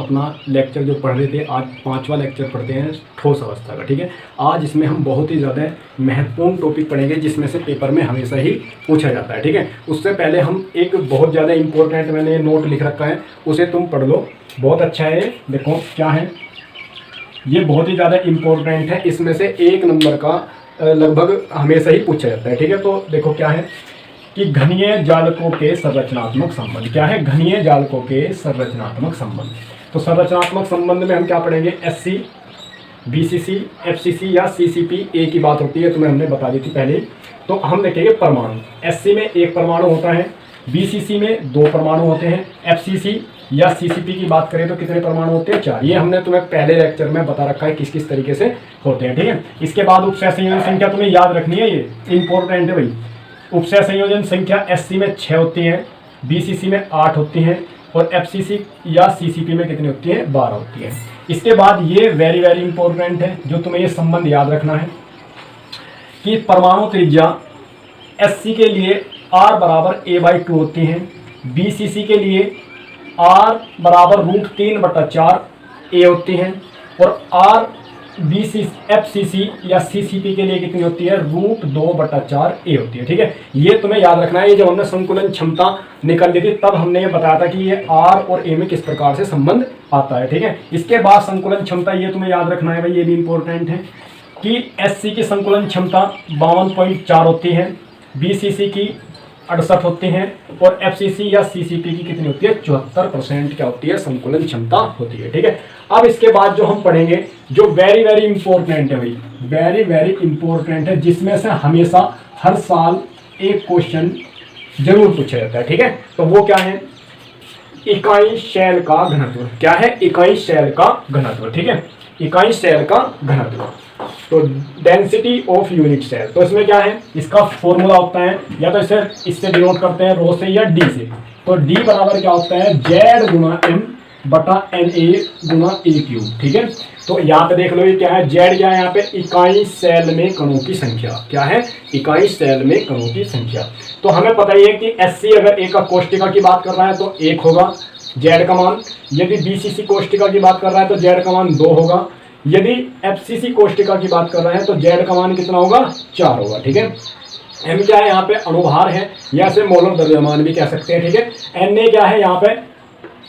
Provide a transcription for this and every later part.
अपना लेक्चर जो पढ़ रहे थे, आज 5वां लेक्चर पढ़ते हैं ठोस अवस्था का। ठीक है, आज इसमें हम बहुत ही ज़्यादा महत्वपूर्ण टॉपिक पढ़ेंगे जिसमें से पेपर में हमेशा ही पूछा जाता है। ठीक है, उससे पहले हम एक बहुत ज़्यादा इंपॉर्टेंट मैंने नोट लिख रखा है, उसे तुम पढ़ लो, बहुत अच्छा है। देखो क्या है, ये बहुत ही ज़्यादा इम्पोर्टेंट है, इसमें से 1 नंबर का लगभग हमेशा ही पूछा जाता है। ठीक है, तो देखो क्या है कि घनीय जालकों के संरचनात्मक संबंध। क्या है? घनीय जालकों के संरचनात्मक संबंध। तो संरचनात्मक संबंध में हम क्या पढ़ेंगे? SC, BCC, FCC या CCP एक ही बात होती है, तुम्हें हमने बता दी थी पहले। तो हम देखेंगे परमाणु। SC में 1 परमाणु होता है, BCC में 2 परमाणु होते हैं, FCC या CCP की बात करें तो कितने परमाणु होते हैं? 4। ये हमने तुम्हें पहले लेक्चर में बता रखा है किस किस तरीके से होते हैं। ठीक है, इसके बाद उपसय संयोजन संख्या तुम्हें याद रखनी है, ये इंपॉर्टेंट है भाई। उपसय संयोजन संख्या SC में 6 होती है, BCC में 8 होती हैं और FCC या CCP में कितनी होती है? 12 होती है। इसके बाद ये वेरी वेरी इंपॉर्टेंट है, जो तुम्हें ये संबंध याद रखना है कि परमाणु त्रिज्या SC के लिए R बराबर A/2 होती है, BCC के लिए R बराबर √3/4 A होती है और FCC या CCP के लिए कितनी होती है? √2/4 A होती है। ठीक है, ये तुम्हें याद रखना है। ये जब हमने संकुलन क्षमता निकाल ली थी तब हमने ये बताया था कि ये R और A में किस प्रकार से संबंध आता है। ठीक है, इसके बाद संकुलन क्षमता ये तुम्हें याद रखना है भाई, ये भी इंपॉर्टेंट है कि SC की संकुलन क्षमता 52.4 होती है, BCC की 68 होती हैं और FCC या CCP की कितनी होती है? 74% क्या होती है? संकुलन क्षमता होती है। ठीक है, अब इसके बाद जो हम पढ़ेंगे जो वेरी वेरी इंपॉर्टेंट है भाई, वेरी वेरी इंपॉर्टेंट है, जिसमें से हमेशा हर साल एक क्वेश्चन जरूर पूछा जाता है। ठीक है, तो वो क्या है? इकाई शैल का घनत्व। क्या है? इकाई शैल का घनत्व। ठीक है, इकाई शैल का घनत्व, तो डेंसिटी ऑफ यूनिट सेल। तो इसमें क्या है? इसका फॉर्मूला होता है, या तो इससे डिनोट करते हैं रो से या डी से। तो डी बराबर क्या होता है? Z गुना M बटा NA गुना A³। ठीक है, तो यहाँ पे देख लो ये क्या है? Z क्या है यहाँ पे? इकाई सेल में कणों की संख्या। क्या है? इकाई सेल में कणों की संख्या। तो हमें पता ही है कि SC अगर एक कोष्टिका की बात कर रहा है तो 1 होगा Z का मान, यदि BCC कोष्टिका की बात कर रहा है तो Z का मान 2 होगा, यदि FCC कोष्टिका की बात कर रहे हैं तो Z का मान कितना होगा? 4 होगा। ठीक है, M क्या है यहाँ पे? अणुभार है, या से मोलर द्रव्यमान भी कह सकते हैं। ठीक है, Na क्या है यहाँ पे?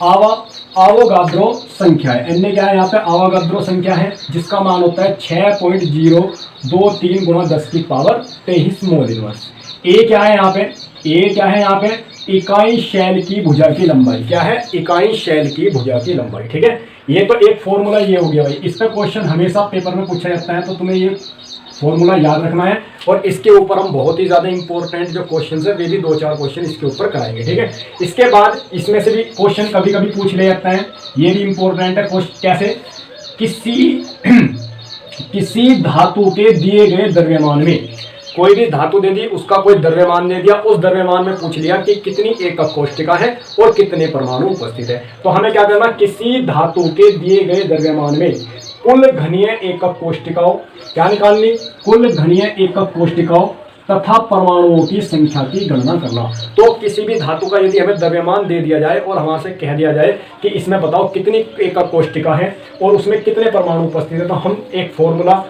आवोगाद्रो संख्या है। Na क्या है यहाँ पे? आवोगाद्रो संख्या है, जिसका मान होता है 6.023 गुणा 10⁻23 मोल इनवर्स। A क्या है यहाँ पे? A क्या है यहाँ पे? इकाई शैल की भुजा की लंबाई। क्या है? इकाई शैल की भुजा की लंबाई। ठीक है, ये तो एक फॉर्मूला ये हो गया भाई, इस पर क्वेश्चन हमेशा पेपर में पूछा जाता है, तो तुम्हें ये फॉर्मूला याद रखना है। और इसके ऊपर हम बहुत ही ज़्यादा इंपॉर्टेंट जो क्वेश्चन है वे भी 2-4 क्वेश्चन इसके ऊपर कराएंगे। ठीक है, इसके बाद इसमें से भी क्वेश्चन कभी कभी पूछ ले जाता है, ये भी इंपॉर्टेंट है। कैसे? किसी धातु के दिए गए द्रव्यमान में, कोई भी धातु दे दी, उसका कोई द्रव्यमान दे दिया, उस द्रव्यमान में पूछ लिया कि कितनी एकक कोष्टिका है और कितने परमाणु उपस्थित है। तो हमें क्या करना? किसी धातु के दिए गए द्रव्यमान में कुल घनीय एकक कोष्टिकाओं, क्या निकालनी? कुल घनीय एकक कोष्टिकाओं तथा परमाणुओं की संख्या की गणना करना। तो किसी भी धातु का यदि हमें द्रव्यमान दे दिया जाए और हमारे से कह दिया जाए कि इसमें बताओ कितनी एकक कोष्टिका है और उसमें कितने परमाणु उपस्थित है, तो हम एक फॉर्मूला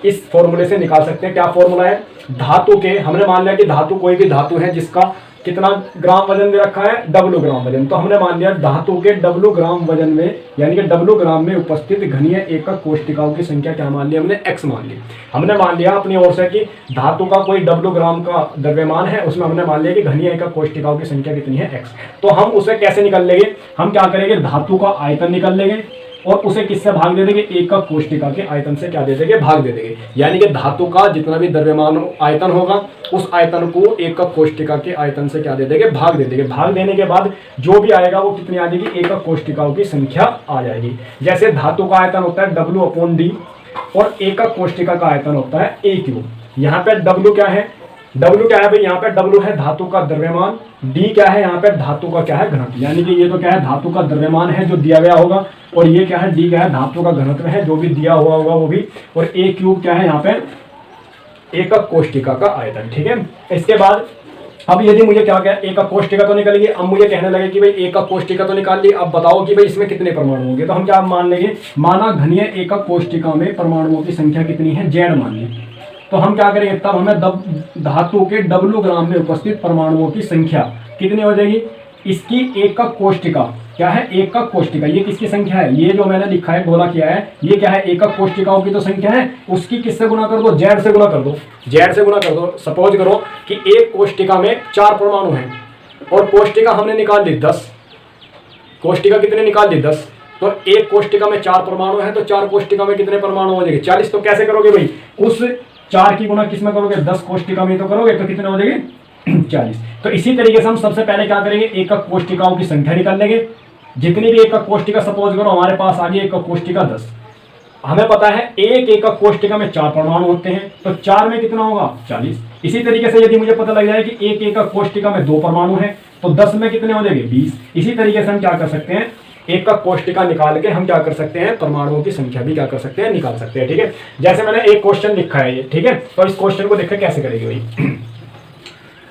इस फॉर्मूले से निकाल सकते हैं। क्या फॉर्मूला है? धातु के, हमने मान लिया कि धातु कोई भी धातु है जिसका कितना ग्राम वजन दे रखा है? W ग्राम वजन। तो हमने मान लिया धातु के W ग्राम वजन में, यानी कि W ग्राम में उपस्थित घनीय एकक कोष्टिकाओं की संख्या क्या मान ली हमने? X मान ली। हमने मान लिया अपनी ओर से कि धातु का कोई W ग्राम का द्रव्यमान है, उसमें हमने मान लिया कि घनीय एकक कोष्टिकाओं की संख्या कितनी है? X। तो हम उसे कैसे निकल लेंगे? हम क्या करेंगे? धातु का आयतन निकल लेंगे और उसे किससे भाग दे देंगे? एकक कोष्टिका के आयतन से क्या दे देंगे? भाग दे देंगे। यानी कि धातु का जितना भी द्रव्यमान आयतन होगा उस आयतन को एकक कोष्टिका के आयतन से क्या दे देंगे? भाग दे देंगे। भाग देने के बाद जो भी आएगा वो कितनी आ जाएगी? एकक कोष्टिकाओं की संख्या आ जाएगी। जैसे धातु का आयतन होता है W/D और एकक कोष्टिका का आयतन होता है A³। यहाँ पे W क्या है? W क्या है भाई? यहाँ पे W है धातु का द्रव्यमान, D क्या है? यहाँ पे धातु का क्या है? घनत्व। यानी कि ये तो क्या है? धातु का द्रव्यमान है जो दिया गया होगा, और ये क्या है? D क्या है? धातु का घनत्व है जो भी दिया हुआ होगा वो भी, और A³ क्या है? यहाँ पे एकक कोष्टिका का आयतन। ठीक है, इसके बाद अब यदि मुझे क्या क्या एकक कोष्टिका तो निकल गई, अब मुझे कहने लगे कि भाई एकक कोष्टिका तो निकाल ली, अब बताओ कि भाई इसमें कितने परमाणु होंगे। तो हम क्या मान लेंगे, माना घनीय एकक कोष्टिका में परमाणुओं की संख्या कितनी है, Z मान ली। तो हम क्या करेंगे, तब हमें धातु के W ग्राम में उपस्थित परमाणुओं की संख्या कितनी हो जाएगी। इसकी एकक कोष्टिका क्या है, एकक कोष्टिका, ये किसकी संख्या है, ये जो मैंने लिखा है गोला किया है, ये क्या है, एकक कोष्टिकाओं की तो संख्या है, उसकी किससे गुना कर दो, Z से गुना कर दो, Z से गुना कर दो। सपोज करो कि एक कोष्टिका में 4 परमाणु हैं और कोष्टिका हमने निकाल ली 10, कोष्टिका कितने निकाल ली 10, तो एक कोष्टिका में 4 परमाणु है, तो 4 कोष्टिका में कितने परमाणु हो जाएंगे, 40। तो कैसे करोगे भाई, उस 4 की गुना किस में करोगे, 10 कोष्टिका में तो करोगे, तो कितने हो जाएंगे 40। तो इसी तरीके से हम सबसे पहले क्या करेंगे, एकक कोष्टिकाओं की संख्या निकाल लेंगे। जितनी भी एकक कोष्टिका, सपोज करो हमारे पास आ गई एकक कोष्टिका 10, हमें पता है एक एकक कोष्टिका में 4 परमाणु होते हैं, तो 4 में कितना होगा 40। इसी तरीके से यदि मुझे पता लग जाए कि एक एकक कोष्टिका में 2 परमाणु है, तो 10 में कितने हो जाएंगे 20। इसी तरीके से हम क्या कर सकते हैं, एकक कोष्टिका निकाल के हम क्या कर सकते हैं, परमाणुओं की संख्या भी क्या कर सकते हैं, निकाल सकते हैं। ठीक है, जैसे मैंने एक क्वेश्चन लिखा है ये, ठीक है, तो इस क्वेश्चन को देखकर कैसे करेंगे भाई,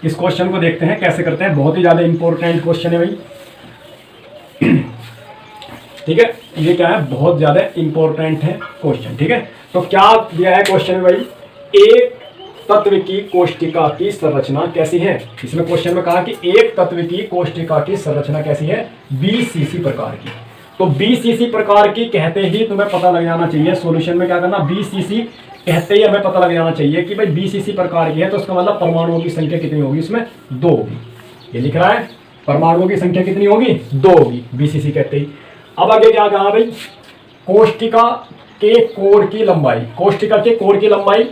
इस क्वेश्चन को देखते हैं कैसे करते हैं, बहुत ही ज्यादा इंपॉर्टेंट क्वेश्चन है भाई। ठीक है, ये क्या है, बहुत ज्यादा इंपॉर्टेंट है क्वेश्चन। ठीक है, तो क्या दिया है क्वेश्चन में भाई, एक तत्व की कोष्टिका की संरचना कैसी है। इसमें क्वेश्चन में कहा कि एक तत्व की कोष्टिका की संरचना कैसी है, BCC प्रकार की। तो BCC प्रकार की कहते ही तुम्हें पता लग जाना चाहिए, सॉल्यूशन में क्या करना, BCC कहते ही हमें पता लग जाना चाहिए कि भाई BCC प्रकार की है, तो उसका मतलब परमाणुओं की संख्या कितनी होगी, इसमें 2 होगी। ये लिख रहा है, परमाणुओं की संख्या कितनी होगी, 2 होगी BCC कहते ही। अब आगे क्या कहा भाई, कोष्टिका के कोण की लंबाई, कोष्टिका के कोण की लंबाई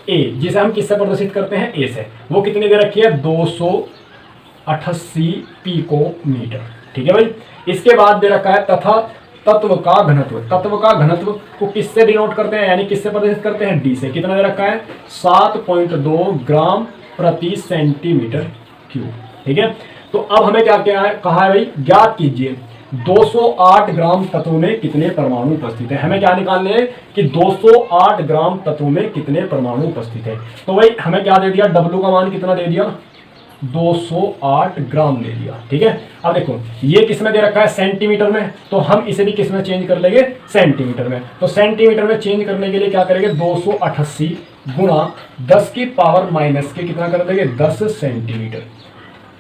A, जिसे हम किससे प्रदर्शित करते हैं, A से, वो कितनी दे रखी है, 288 पिकोमीटर। ठीक है भाई, इसके बाद दे रखा है तथा तत्व का घनत्व, तत्व का घनत्व को किससे डिनोट करते हैं, यानी किससे प्रदर्शित करते हैं, D से। कितना दे रखा है, 7.2 ग्राम प्रति सेंटीमीटर क्यूब। ठीक है, तो अब हमें क्या क्या है, कहा है भाई, ज्ञात कीजिए 208 ग्राम तत्व में कितने परमाणु उपस्थित है। हमें क्या निकालने हैं कि 208 ग्राम तत्व में कितने परमाणु उपस्थित है। तो भाई हमें क्या दे दिया, W का मान कितना दे दिया, 208 ग्राम दे दिया। ठीक है, अब देखो ये किस में दे रखा है, सेंटीमीटर में, तो हम इसे भी किस में चेंज कर लेंगे, सेंटीमीटर में। तो सेंटीमीटर में चेंज करने के लिए क्या करेंगे, 288 गुणा 10 की पावर माइनस के कितना कर देंगे, 10 सेंटीमीटर।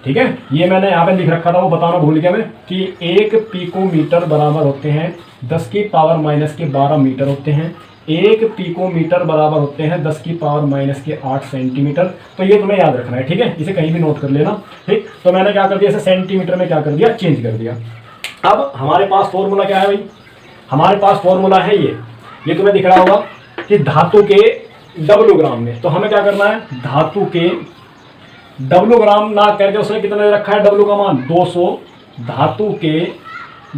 ठीक है, ये मैंने यहाँ पे लिख रखा था, वो बताना भूल गया मैं, कि 1 पिकोमीटर बराबर होते हैं 10 की पावर माइनस के 12 मीटर होते हैं। 1 पिकोमीटर बराबर होते हैं 10 की पावर माइनस के 8 सेंटीमीटर। तो ये तुम्हें याद रखना है। ठीक है, इसे कहीं भी नोट कर लेना। ठीक, तो मैंने क्या कर दिया, इसे सेंटीमीटर में क्या कर दिया, चेंज कर दिया। अब हमारे पास फॉर्मूला क्या है भाई, हमारे पास फॉर्मूला है ये तुम्हें दिख रहा होगा कि धातु के W ग्राम में। तो हमें क्या करना है, धातु के W ग्राम ना करके उसने कितना दे रखा है, W का मान 200, धातु के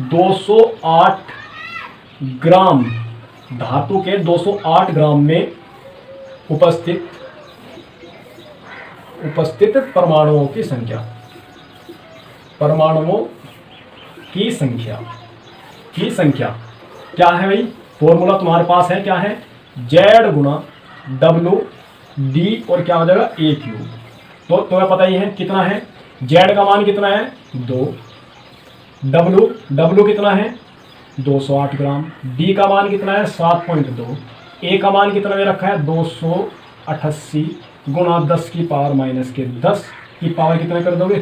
208 ग्राम, धातु के 208 ग्राम में उपस्थित परमाणुओं की संख्या, परमाणुओं की संख्या क्या है भाई, फॉर्मूला तुम्हारे पास है, क्या है, Z गुणा W D और क्या हो जाएगा, A क्यूब। तो तुम्हें पता ही है कितना है, Z का मान कितना है 2, W कितना है 208 ग्राम, D का मान कितना है 7.2, A का मान कितना दे रखा है 288 गुणा 10 की पावर माइनस के 10 की पावर कितना कर दोगे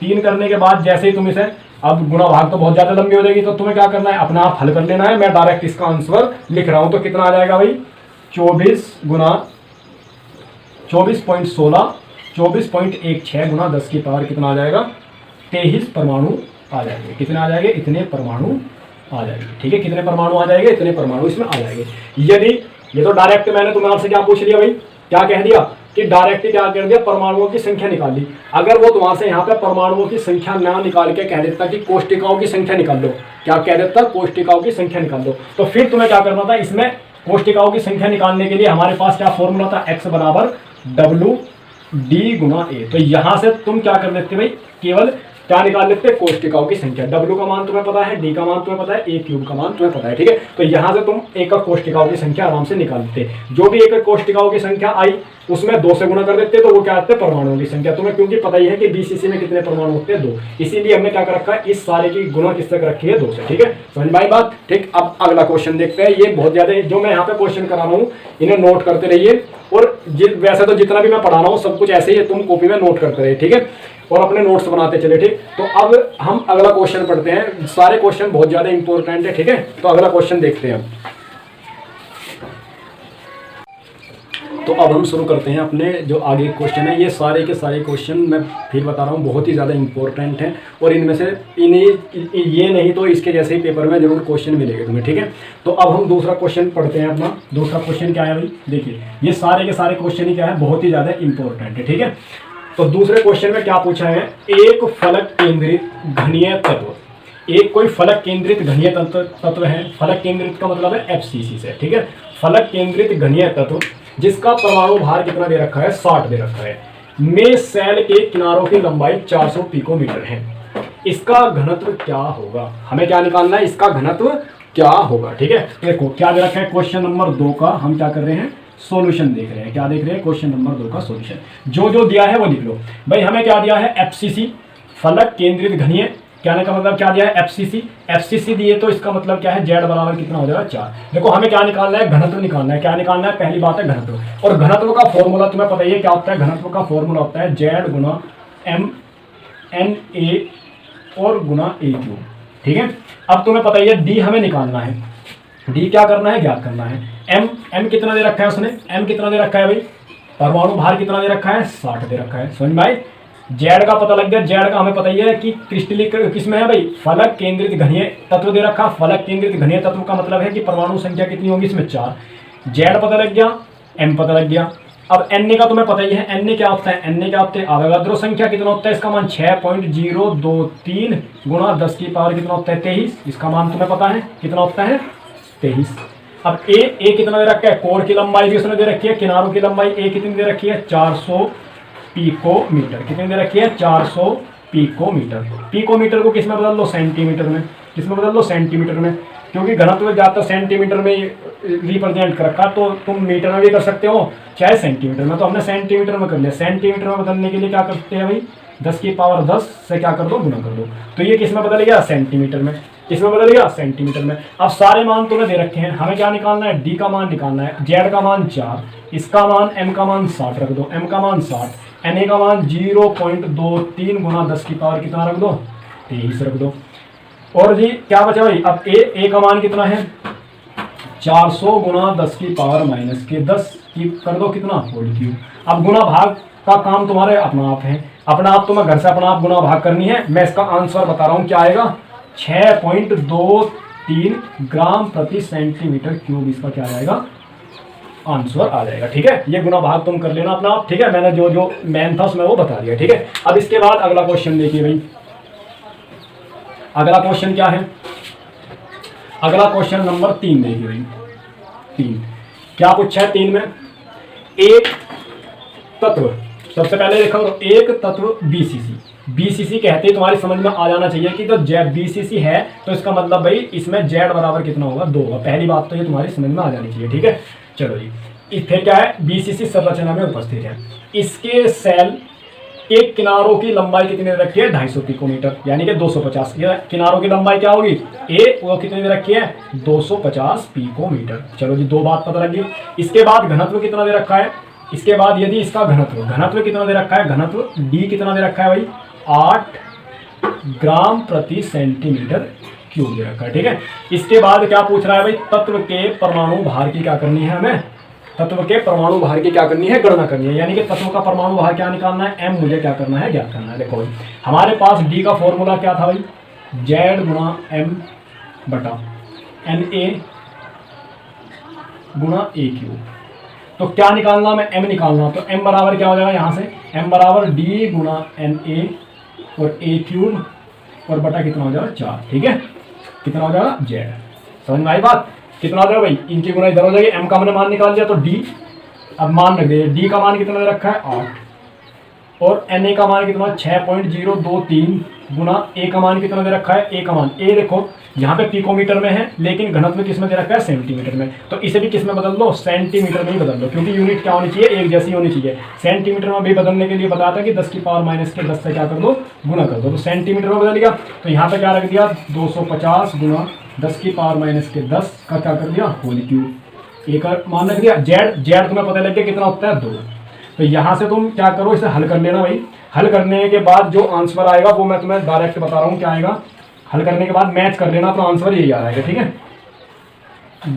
3 करने के बाद जैसे ही तुम इसे, अब गुणा भाग तो बहुत ज़्यादा लंबी हो जाएगी, तो तुम्हें क्या करना है, अपना आप हल कर लेना है। मैं डायरेक्ट इसका आंसर लिख रहा हूँ, तो कितना आ जाएगा भाई, 24 गुणा 24.16, 24.16 गुणा 10 की पावर कितना आ जाएगा, 23 परमाणु आ जाएंगे। कितने आ जाएंगे, इतने परमाणु आ जाएंगे। ठीक है, कितने परमाणु आ जाएंगे, इतने परमाणु इसमें आ जाएंगे। यदि ये तो डायरेक्ट मैंने तुम्हें आपसे क्या पूछ लिया भाई, क्या कह दिया कि डायरेक्ट क्या कर दिया, परमाणुओं की संख्या निकाल ली। अगर वो तुम्हारे से यहाँ पे परमाणुओं की संख्या ना निकाल के कह देता कि कोष्टिकाओं की संख्या निकाल लो, क्या कह देता, कोष्टिकाओं की संख्या निकाल लो, तो फिर तुम्हें क्या करना था, इसमें कोष्टिकाओं की संख्या निकालने के लिए हमारे पास क्या फॉर्मूला था, x बराबर W D गुणा A। तो यहां से तुम क्या कर लेते भाई, केवल क्या निकाल लेते हैं, कोष्टिकाओं की संख्या। W का मान तुम्हें पता है, D का मान तुम्हें पता है, A क्यूब का मान तुम्हें पता है, ठीक है। तो यहाँ से तुम एकक कोष्टिकाओं की संख्या आराम से निकाल लेते। जो भी एकक कोष्टिकाओं की संख्या आई उसमें 2 से गुणा कर देते, तो वो क्या आते हैं, परमाणुओं की संख्या। तुम्हें क्योंकि पता ही है कि BCC में कितने परमाणु होते हैं, 2, इसीलिए हमने क्या कर रखा है, इस सारे की गुणा किस तक रखी है, 2 से, ठीक है। समझ में आई बात, ठीक। अब अगला क्वेश्चन देखते हैं। ये बहुत ज्यादा जो मैं यहाँ पे क्वेश्चन करा रहा हूँ इन्हें नोट करते रहिए, और वैसे तो जितना भी मैं पढ़ा रहा हूँ सब कुछ ऐसे ही है, तुम कॉपी में नोट करते रहिए, ठीक है, और अपने नोट्स बनाते चले, ठीक। तो अब हम अगला क्वेश्चन पढ़ते हैं। सारे क्वेश्चन बहुत ज्यादा इंपॉर्टेंट है, ठीक है। तो अगला क्वेश्चन देखते हैं। तो अब हम शुरू करते हैं अपने जो आगे क्वेश्चन है। ये सारे के सारे क्वेश्चन मैं फिर बता रहा हूँ बहुत ही ज़्यादा इंपॉर्टेंट हैं, और इनमें से ये नहीं तो इसके जैसे ही पेपर में जरूर क्वेश्चन मिलेंगे तुम्हें, ठीक है। तो अब हम दूसरा क्वेश्चन पढ़ते हैं। अपना दूसरा क्वेश्चन क्या है भाई, देखिए ये सारे के सारे क्वेश्चन ही क्या है, बहुत ही ज़्यादा इंपॉर्टेंट है, ठीक है। तो दूसरे क्वेश्चन में क्या पूछा है, एक फलक केंद्रित घनीय तत्व, एक कोई फलक केंद्रित घनीय तत्व है। फलक केंद्रित का मतलब है FCC से, ठीक है। फलक केंद्रित घनीय तत्व जिसका परमाणु भार कितना दे रखा है, 60 दे रखा है, में सेल के किनारों की लंबाई 400 पिकोमीटर है। इसका घनत्व क्या होगा, हमें क्या निकालना है, इसका घनत्व क्या होगा, ठीक है। देखो क्या दे रखा है, क्वेश्चन नंबर 2 का हम क्या कर रहे हैं, सॉल्यूशन देख रहे हैं। क्या देख रहे हैं, क्वेश्चन नंबर 2 का सॉल्यूशन। जो जो दिया है वो लिख लो भाई। हमें क्या दिया है, FCC फलक केंद्रित घनीय, क्या का मतलब क्या दिया है, FCC दिए, तो इसका मतलब क्या है, Z बराबर कितना हो जाएगा, 4। देखो हमें क्या निकालना है, घनत्व निकालना है। क्या निकालना है, पहली बात है घनत्व, और घनत्व का फॉर्मूला तुम्हें पता ही है क्या होता है। घनत्व का फॉर्मूला होता है Z गुना MNA और गुना A क्यूब, ठीक है। अब तुम्हें पता ही है D हमें निकालना है, D क्या करना है, ज्ञात करना है। M कितना दे रखा है उसने, M कितना दे रखा है भाई, परमाणु भार कितना दे रखा है, 60 दे रखा है। समझ में आई। जेड का पता लग गया, जेड का हमें पता ही है कि क्रिस्टलिक किसमें है भाई, फलक केंद्रित घनीय तत्व दे रखा। फलक केंद्रित घनीय तत्व का मतलब है कि परमाणु संख्या कितनी होगी इसमें, 4। जेड पता लग गया, एम पता लग गया। अब एन का तुम्हें पता ही है, एन क्या होता है, एन क्या होता है, अवोगाद्रो संख्या कितना होता है, इसका मान 6.023 गुणा 10 की पावर कितना होता है, 23। इसका मान तुम्हें पता है कितना होता है, 23। अब ए कितना दे रखा है, कोर की लंबाई भी उसने दे रखी है, किनारों की लंबाई ए कितनी दे रखी है, 400 पिकोमीटर। कितनी दे रखी है, 400 पिकोमीटर। पिकोमीटर को किस में बदल लो, सेंटीमीटर में। किस में बदल लो, सेंटीमीटर में, क्योंकि घनत्व ज्यादातर सेंटीमीटर में रिप्रेजेंट कर रखा, तो तुम मीटर में भी कर सकते हो चाहे सेंटीमीटर में। तो हमने सेंटीमीटर में कर लिया। सेंटीमीटर में बदलने के लिए क्या करते हैं भाई, 10 की पावर 10 से क्या कर दो, गुना कर दो। तो ये किस में बदल गया, सेंटीमीटर में। किसमें बदल गया, सेंटीमीटर में। अब सारे मान तुम्हें दे रखे हैं, हमें क्या निकालना है, डी का मान निकालना है। जेड का मान 4, इसका मान, एम का मान 60 रख दो, एम का मान 60, एन ए का मान 0.23 गुना 10 की पावर कितना रख दो, 23 रख दो। और जी क्या बचा भाई, अब ए का मान कितना है, 400 गुना 10 की पावर माइनस के 10 की कर दो कितना, होल क्यूब। अब गुना भाग का काम तुम्हारे अपना आप है, अपना आप तुम्हें घर से अपना आप गुना भाग करनी है। मैं इसका आंसर बता रहा हूँ, क्या आएगा, 6.23 ग्राम प्रति सेंटीमीटर क्यूब। इसका क्या आएगा, आंसर आ जाएगा। ठीक है, ये गुना भाग तुम कर लेना अपना आप। ठीक है, मैंने जो जो मैन था उसमें वो बता दिया। ठीक है, अब इसके बाद अगला क्वेश्चन देखिए भाई। अगला क्वेश्चन क्या है, अगला क्वेश्चन नंबर 3 देखिए भाई। 3 क्या पूछा है, 3 में एक तत्व, सबसे पहले देखो एक तत्व बीसीसी कहते हैं, तुम्हारी समझ में आ जाना चाहिए कि तो बीसीसी है तो इसका मतलब भाई इसमें जेड बराबर कितना होगा, 2 होगा। पहली बात तो ये तुम्हारी समझ में आ जानी चाहिए। ठीक है, चलो जी, फिर क्या है, बीसीसी संरचना में उपस्थित है। इसके सेल के किनारों की लंबाई कितनी दे रखी है, 250 पिकोमीटर, यानी कि 250। ये किनारों की लंबाई क्या होगी, ए वो कितनी दे रखी है, 250 पिकोमीटर। चलो जी, 2 बात पता लगी। इसके बाद घनत्व कितना दे रखा है, इसके बाद यदि इसका घनत्व कितना दे रखा है, घनत्व डी कितना दे रखा है भाई, 8 ग्राम प्रति सेंटीमीटर क्यूब दे रखा है। ठीक है, इसके बाद क्या पूछ रहा है भाई, तत्व के परमाणु भार की क्या करनी है, हमें तत्व के परमाणु भार की क्या करनी है, गणना करनी है। यानी कि तत्व का परमाणु भार क्या निकालना है, एम मुझे क्या करना है, ज्ञात करना है। देखो भाई, हमारे पास डी का फॉर्मूला क्या था भाई, जेड गुणा एम बटा एन ए गुणा ए क्यूब। तो क्या निकालना, मैं एम निकालना, तो एम बराबर क्या हो जाएगा, यहाँ से एम बराबर डी गुणा एन ए और ए क्यूब और बटा कितना हो जाएगा, 4। ठीक है, कितना हो जाएगा, जेड। समझ में आई बात, कितना हो जाएगा भाई, इनकी गुना इधर हो जाएगी। एम का मैंने मान निकाल दिया तो डी, अब मान रख दिया, डी का मान कितना दे रखा है, 8 और एन ए का मान कितना 6.023 गुना ए का मान कितना दे रखा है, ए का मान, ए देखो यहाँ पे पिकोमीटर में है लेकिन घनत्व किस में दे रखा है, सेंटीमीटर में। तो इसे भी किस में बदल लो, सेंटीमीटर में ही बदल लो, क्योंकि यूनिट क्या होनी चाहिए, एक जैसी होनी चाहिए। सेंटीमीटर में भी बदलने के लिए बताया था कि 10 की पावर माइनस के 10 से क्या कर दो, गुना कर दो। तो सेंटीमीटर में बदल गया, तो यहाँ पे क्या रख दिया 250 गुना 10 की पावर माइनस के 10 का क्या कर दिया, होल क्यूब। ए का मान रख दिया। जेड, जेड तुम्हें पता लग गया कितना होता है, 2। तो यहाँ से तुम क्या करो, इसे हल कर लेना भाई। हल करने के बाद जो आंसर आएगा वो मैं तुम्हें डायरेक्ट बता रहा हूँ क्या आएगा। हल करने के बाद मैच कर लेना तो आंसर यही आ जाएगा, ठीक है।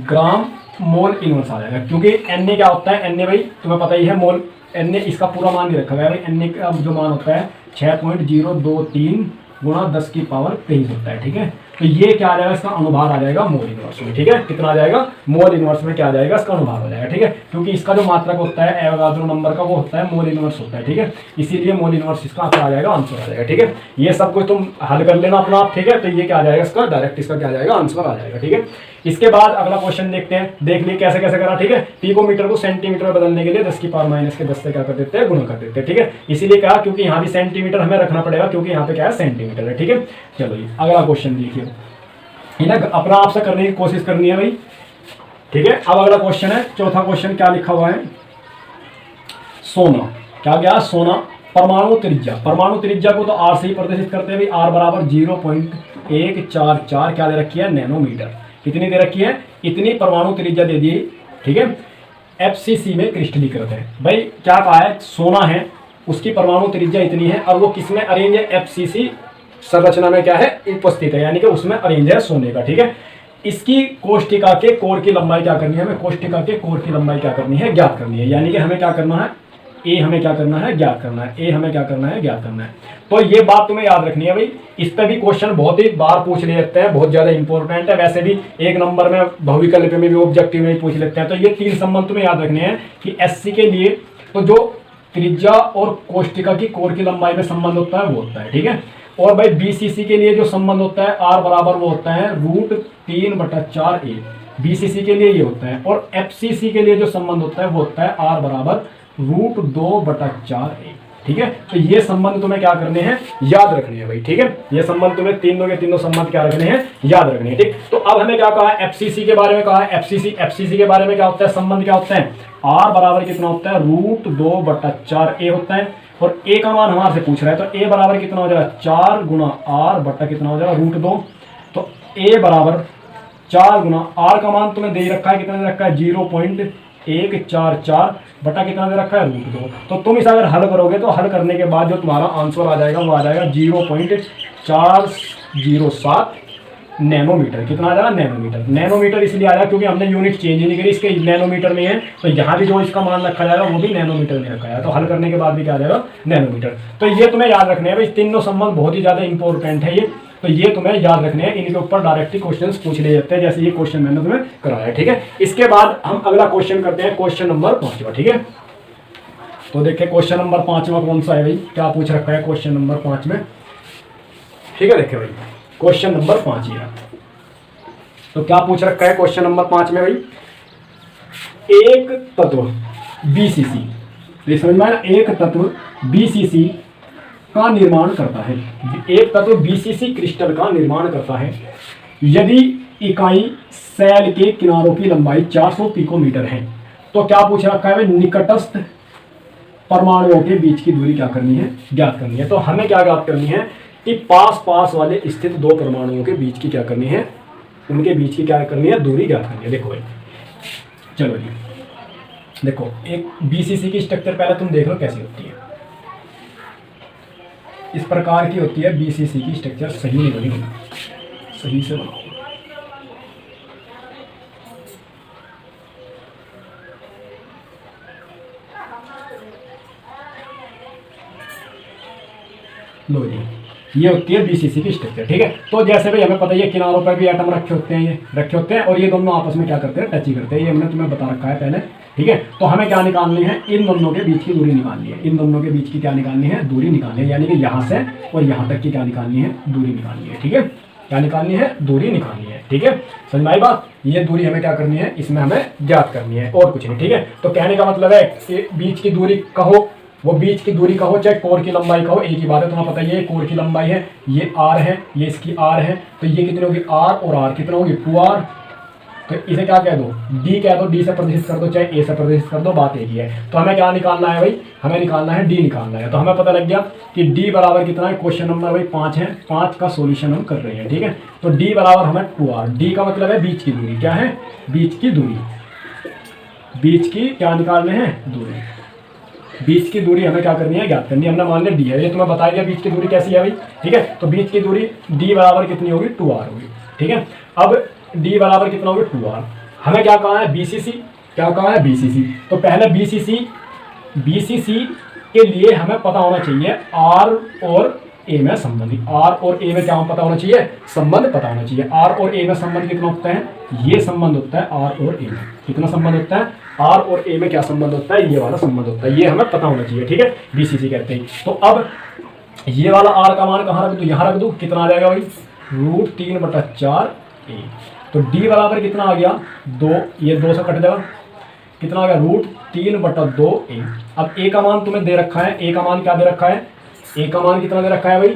ग्राम मोल इनवर्स आ जाएगा, क्योंकि एन ए क्या होता है, एन ए भाई तुम्हें पता ही है, मोल एन ए इसका पूरा मान नहीं रखा गया भाई। एन ए का जो मान होता है 6.023 गुना 10 की पावर 23 होता है, ठीक है। तो ये क्या आ जाएगा, इसका अनुभाग आ जाएगा मोल इनवर्स में, ठीक है। कितना आ जाएगा, मोल इनवर्स में क्या आ जाएगा, इसका अनुभाग हो जाएगा, ठीक है। क्योंकि इसका जो मात्रक होता है एवोगाद्रो नंबर का, वो होता है मोल इनवर्स होता है, ठीक है। इसीलिए मोल इनवर्स इसका आ जाएगा, आंसर आ जाएगा, ठीक है। ये सब कुछ तुम हल कर लेना अपना आप, ठीक है। तो ये क्या आ जाएगा, इसका डायरेक्ट इसका क्या आ जाएगा, आंसर आ जाएगा, ठीक है। इसके बाद अगला क्वेश्चन देखते हैं, देख लिए कैसे कैसे करा, ठीक है। पिकोमीटर को सेंटीमीटर में बदलने के लिए 10 की पावर माइनस के 10 से क्या कर देते हैं, गुणा कर देते हैं, ठीक है। इसीलिए कहा क्योंकि यहाँ भी सेंटीमीटर हमें रखना पड़ेगा, क्योंकि यहाँ पे क्या है, सेंटीमीटर है, ठीक है। चलो ये अगला क्वेश्चन देखिए, इन्हें अपना आपसे करने की कोशिश करनी है भाई, ठीक है। अब अगला क्वेश्चन है, चौथा क्वेश्चन क्या लिखा हुआ है, सोना। क्या गया, सोना परमाणु त्रिज्या। परमाणु त्रिज्या को तो आर से ही प्रदर्शित करते हैं भाई। आर बराबर 0.144 क्या दे रखी है, नैनोमीटर। कितनी दे रखी है, इतनी परमाणु त्रिज्या दे दी, ठीक है। एफसीसी में क्रिस्टलीकृत है भाई। क्या कहा है, सोना है, उसकी परमाणु त्रिज्या इतनी है और वो किसमें अरेंज है, एफसीसी संरचना में क्या है, उपस्थित है, यानी कि उसमें अरेंज है सोने का, ठीक है। इसकी कोष्टिका के कोर की लंबाई क्या करनी है, हमें कोष्टिका के कोर की लंबाई क्या करनी है, ज्ञात करनी है। यानी कि हमें क्या करना है, ए हमें क्या करना है, ज्ञात करना है। ए हमें क्या करना है, ज्ञात करना है। तो ये बात तुम्हें याद रखनी है भाई। इस पे भी क्वेश्चन बहुत ही बार पूछ लेते हैं, बहुत ज्यादा इंपॉर्टेंट है। वैसे भी एक नंबर में बहुविकल्प में भी ऑब्जेक्टिव में भी पूछ लेते हैं। तो ये 3 संबंध तुम्हें याद रखने हैं कि एससी के लिए तो जो त्रिज्या और कोष्टिका की कोर की लंबाई में संबंध होता है वो होता है, ठीक है। और भाई बीसीसी के लिए जो संबंध होता है आर बराबर वो होता है √3/4a, बीसीसी के लिए ये होता है। और एफसीसी के लिए जो संबंध होता है वो होता है आर बराबर √2/4a, ठीक है। तो ये संबंध तुम्हें क्या करने हैं, याद रखने हैं भाई, ठीक है। ये संबंध तुम्हें तीनों के तीनों संबंध क्या रखने हैं, याद रखने हैं, ठीक। तो अब हमें क्या कहा है, एफसीसी के बारे में कहा है। एफसीसी के बारे में क्या होता है, संबंध क्या होता है, आर बराबर कितना होता है, √2/4a होता है। और ए का मान हमारे से पूछ रहा है, तो ए बराबर कितना हो जाएगा, 4 गुना आर बटा कितना हो जाएगा, √2। तो ए बराबर 4 गुना आर का मान तुम्हें दे रखा है, कितना दे रखा है, 0.144 बटा कितना दे रखा है, √2। तो तुम इसे अगर हल करोगे तो हल करने के बाद जो तुम्हारा आंसर आ जाएगा वो आ जाएगा 0.407 नैनोमीटर। कितना आ जाएगा, नैनोमीटर। नैनोमीटर इसलिए आया क्योंकि हमने यूनिट चेंज ही नहीं करी, इसके नैनोमीटर में है। तो यहाँ भी जो इसका मान रखा जाएगा वो भी नैनोमीटर में रखा जाएगा। तो हल करने के बाद भी क्या आ जाएगा, नैनोमीटर। तो ये तुम्हें याद रखने हैं भाई, तीनों संबंध बहुत ही ज्यादा इंपॉर्टेंट है ये। तो ये तुम्हें याद रखने हैं, इनके ऊपर डायरेक्टली क्वेश्चन पूछ लिए जाते हैं, जैसे ये क्वेश्चन मैंने तुम्हें कराया, ठीक है। इसके बाद हम अगला क्वेश्चन करते हैं, क्वेश्चन नंबर 5वां, ठीक है। तो देखिए क्वेश्चन नंबर 5वां कौन सा है भाई, क्या पूछ रखा है क्वेश्चन नंबर 5 में, ठीक है। देखिए भाई क्वेश्चन नंबर 5 ये, तो क्या पूछ रखा है क्वेश्चन नंबर 5 में भाई, एक तत्व बीसीसी, तो समझ में आया, एक तत्व बीसीसी का निर्माण करता है। एक तत्व बीसीसी क्रिस्टल का निर्माण करता है यदि इकाई सेल के किनारों की लंबाई 400 पिकोमीटर है। तो क्या पूछ रखा है भाई, निकटस्थ परमाणुओं के बीच की दूरी क्या करनी है, ज्ञात करनी है। तो हमें क्या ज्ञात करनी है कि पास पास वाले स्थित 2 परमाणुओं के बीच की क्या करनी है, उनके बीच की क्या करनी है, दूरी ज्ञात करनी है। देखो भाई, चलो जी देखो, एक बीसीसी की स्ट्रक्चर पहले तुम देख लो कैसी होती है। इस प्रकार की होती है बीसीसी की स्ट्रक्चर। सही नहीं बनी, सही से बनाओ। लो जी, ये होती है बीसीसी की स्ट्रक्चर, ठीक है। तो जैसे भाई हमें पता है किनारों पर भी एटम रखे होते हैं, ये रखे होते हैं और ये दोनों आपस में क्या करते हैं, टच ही करते हैं। ये हमने तुम्हें बता रखा है पहले, ठीक है। तो हमें क्या निकालनी है, इन दोनों के बीच की दूरी निकालनी है। इन दोनों के बीच की क्या निकालनी है, दूरी निकालनी है। यानी कि यहाँ से और यहाँ तक की क्या निकालनी है, दूरी निकालनी है, ठीक है। क्या निकालनी है, दूरी निकालनी है, ठीक है। समझ में आई बात। ये दूरी हमें क्या करनी है, इसमें हमें ज्ञात करनी है और कुछ नहीं, ठीक है। तो कहने का मतलब है कि बीच की दूरी कहो वो बीच की दूरी का हो चाहे कोर की लंबाई का हो, एक ही बात है, तुम्हें पता ही है कोर की लंबाई है, ये आर है, ये इसकी आर है, तो ये कितनी होगी आर और आर कितना होगी 2r। तो इसे क्या कह दो डी कह दो, डी से प्रदर्शित कर दो चाहे ए से प्रदर्शित कर दो, बात एक ही है। तो हमें क्या निकालना है भाई, हमें निकालना है डी निकालना है। तो हमें पता लग गया कि डी बराबर कितना है, क्वेश्चन नंबर भाई 5 है, 5 का सोल्यूशन हम कर रहे हैं, ठीक है। तो डी बराबर हमें 2r, डी का मतलब है बीच की दूरी, क्या है बीच की दूरी, बीच की क्या निकालने हैं दूरी, बीच की दूरी हमें क्या करनी है ज्ञात करनी है। हमने मान लिया डी है, ये तुम्हें बता दिया बीच की दूरी कैसी है भाई, ठीक है। तो बीच की दूरी डी बराबर कितनी होगी 2r होगी, ठीक है। अब डी बराबर कितना होगी 2r, हमें क्या कहा है बीसीसी, क्या कहा है बीसीसी। तो पहले बीसीसी के लिए हमें पता होना चाहिए आर और ए में संबंध, आर और ए में क्या पता होना चाहिए संबंध पता होना चाहिए। आर और ए में संबंध कितना होता है, ये संबंध होता है आर और ए में, कितना संबंध होता है आर और ए में, क्या संबंध होता है ये वाला संबंध होता है, ये हमें पता होना चाहिए, ठीक है, बीसीसी कहते हैं। तो अब ये वाला आर का मान कहाँ रख दूँ, यहाँ रख दूँ, कितना आ जाएगा भाई √3/4 ए। तो डी बराबर कितना आ गया 2, ये 2 से कट जाएगा, कितना आ गया √3/2 ए। अब ए का मान तुम्हें दे रखा है, ए का मान क्या दे रखा है, ए का मान कितना दे रखा है भाई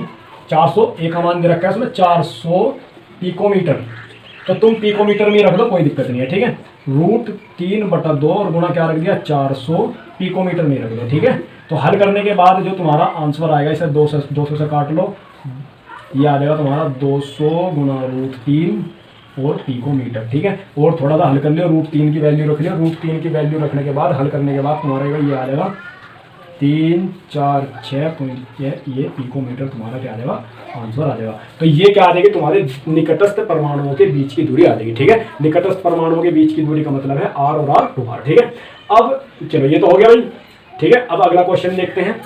400, ए का मान दे रखा है उसमें 400 पिकोमीटर। तो तुम पिकोमीटर में रख दो, कोई दिक्कत नहीं है, ठीक है। √3/2 और गुणा क्या रख दिया 400 पिकोमीटर में रख दो, ठीक है। तो हल करने के बाद जो तुम्हारा आंसर आएगा, इसे 200 से काट लो, ये आ जाएगा तुम्हारा 200 गुणा √3 और पिकोमीटर, ठीक है। और थोड़ा सा हल कर लियो, √3 की वैल्यू रख लियो, √3 की वैल्यू रखने के बाद हल करने के बाद तुम्हारा ये आ जाएगा 3, 4, 6 ये पिकोमीटर तुम्हारा क्या आ जाएगा आंसर आ जाएगा। तो ये क्या आ जाएगी तुम्हारे निकटस्थ परमाणुओं के बीच की दूरी आ जाएगी, ठीक है। निकटस्थ परमाणुओं के बीच की दूरी का मतलब है आर और आर 2r, ठीक है। अब चलो ये तो हो गया भाई, ठीक है। अब अगला क्वेश्चन देखते हैं,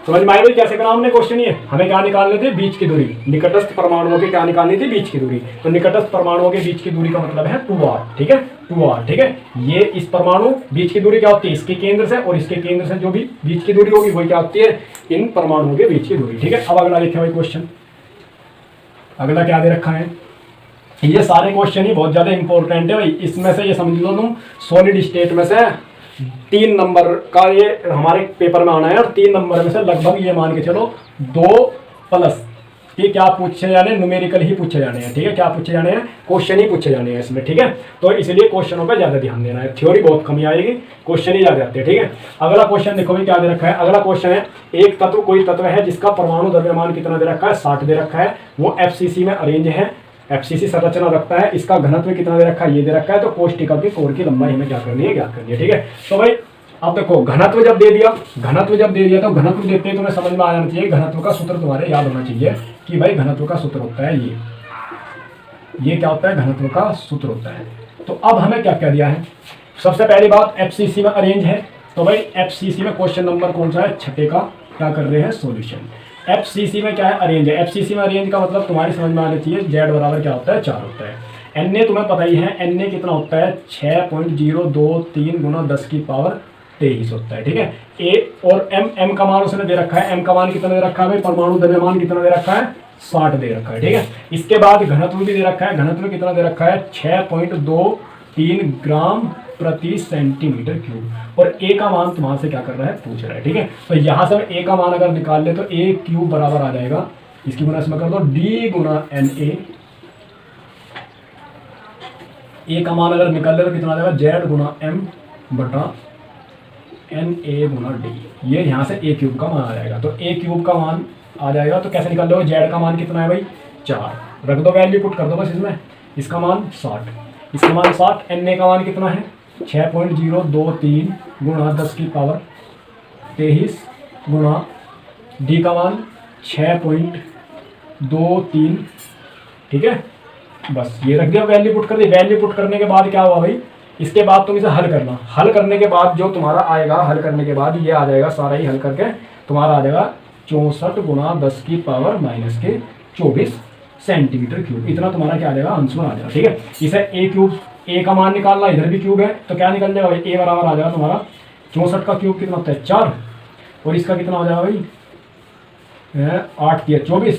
समझ में आया भाई कैसे करा हमने क्वेश्चन। ये हमें क्या निकालने थे बीच की दूरी, निकटस्थ परमाणुओं के क्या निकालनी थी बीच की दूरी। तो निकटस्थ परमाणुओं के बीच की दूरी का मतलब है 2r, ठीक है 2r, ठीक है। ये इस परमाणु बीच की दूरी क्या होती है, इसके केंद्र से और इसके केंद्र से जो भी बीच की दूरी होगी वही क्या होती है इन परमाणुओं के बीच की दूरी, ठीक है। अब अगला देखिए भाई क्वेश्चन, अगला क्या दे रखा है, ये सारे क्वेश्चन ही बहुत ज्यादा इंपॉर्टेंट है भाई। इसमें से ये समझ लो तुम सॉलिड स्टेट में से 3 नंबर का ये हमारे पेपर में आना है, और 3 नंबर में से लगभग ये मान के चलो 2+ कि क्या पूछे जाने, न्यूमेरिकल ही पूछे जाने हैं, ठीक है। क्या पूछे जाने हैं, क्वेश्चन ही पूछे जाने हैं इसमें, ठीक है। तो इसलिए क्वेश्चनों पे ज्यादा ध्यान देना है, थ्योरी बहुत कमी आएगी, क्वेश्चन ही ज्यादा आते हैं, ठीक है। अगला क्वेश्चन देखो भाई क्या दे रखा है, अगला क्वेश्चन है एक तत्व, कोई तत्व है जिसका परमाणु द्रव्यमान कितना दे रखा है 60 दे रखा है, वो FCC में अरेंज है, FCC संरचना रखता है, इसका घनत्व कितना दे रखा है ये दे रखा है। तो कोष्टिका की कोर की लंबाई हमें क्या करनी है ज्ञात करनी है, ठीक है। तो भाई अब देखो घनत्व जब दे दिया, घनत्व जब दे दिया तो घनत्व देते ही तुम्हें समझ में आ जाना चाहिए, घनत्व का सूत्र तुम्हारे याद होना चाहिए कि भाई घनत्व का सूत्र होता है ये क्या होता है घनत्व का सूत्र होता है। तो अब हमें क्या क्या दिया है, सबसे पहली बात FCC में अरेंज है। तो भाई FCC में क्वेश्चन नंबर कौन सा है, 6 का क्या कर रहे हैं सॉल्यूशन। FCC में क्या है अरेंज है, FCC में अरेंज का मतलब तुम्हारी समझ में आना चाहिए Z बराबर क्या होता है 4 होता है। Na तुम्हें पता ही है, Na कितना होता है 6.023 गुना 10 की पावर 23 होता है, ठीक है। A और M का मान उसने दे रखा है, M का मान कितना दे रखा है भाई, परमाणु द्रव्यमान कितना दे रखा है 60 दे रखा है, ठीक है। इसके बाद घनत्व भी दे रखा है, घनत्व कितना दे रखा है 6.23 ग्राम प्रति सेंटीमीटर क्यूब, और A का मान तुम्हारे से क्या कर रहा है पूछ रहा है, ठीक है। तो यहाँ से A का मान अगर निकाल ले तो A क्यूब बराबर आ जाएगा, इसकी गुना इसमें कर दो D गुना Na, A का मान अगर निकाल ले तो कितना आ जाएगा Z गुना M बटा Na गुना D, ये यहाँ से A क्यूब का मान आ जाएगा। तो A क्यूब का मान आ जाएगा, तो कैसे निकाल लो, Z का मान कितना है भाई 4, रख दो वैल्यू पुट कर दो बस इसमें, इसका मान 60, इसका मान 60, Na का मान कितना है 6.023 गुणा 10 की पावर 23 गुणा D का मान 6.23, ठीक है। बस ये रख दिया, वैल्यू पुट कर दी। वैल्यू पुट करने के बाद क्या हुआ भाई, इसके बाद तुम इसे हल करना, हल करने के बाद जो तुम्हारा आएगा, हल करने के बाद ये आ जाएगा सारा ही हल करके तुम्हारा आ जाएगा 64 गुणा 10 की पावर -24 सेंटीमीटर क्यूब, इतना तुम्हारा क्या आ जाएगा आंसर आ जाएगा, ठीक है। इसे A क्यूब, A का मान निकालना, इधर भी क्यूब है तो क्या निकल जाएगा A बराबर आ जाएगा तुम्हारा 64 का क्यूब कितना होता है 4, और इसका कितना हो जाएगा भाई 8 किया 24,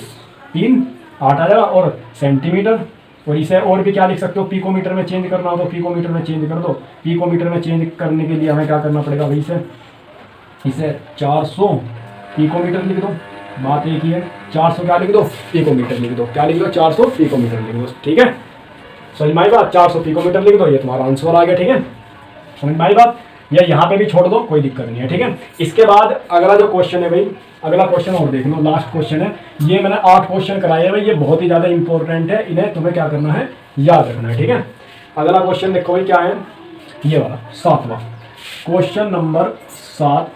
3 8 आ जाएगा, और सेंटीमीटर, और इसे और भी क्या लिख सकते हो, पिकोमीटर में चेंज करना हो तो पिकोमीटर में चेंज कर दो। पिकोमीटर में चेंज करने के लिए हमें क्या करना पड़ेगा भाई, इसे इसे 400 पिकोमीटर लिख दो, बात एक ही है। 400 क्या लिख दो, पिकोमीटर लिख दो। क्या लिख दो, 400 पिकोमीटर लिख दो। ठीक है, समझ में आई बात, 400 पिकोमीटर लिख दो, ये तुम्हारा आंसर आ गया। ठीक है, समझ में आई बात, या यहाँ पे भी छोड़ दो, कोई दिक्कत नहीं है। ठीक है, इसके बाद अगला जो क्वेश्चन है भाई, अगला क्वेश्चन और देख लो, लास्ट क्वेश्चन है। ये मैंने 8 क्वेश्चन कराए हैं भाई, ये बहुत ही ज़्यादा इंपॉर्टेंट है, इन्हें तुम्हें क्या करना है, याद रखना है। ठीक है, अगला क्वेश्चन देखो भाई क्या है, ये वाला 7वां question number 7,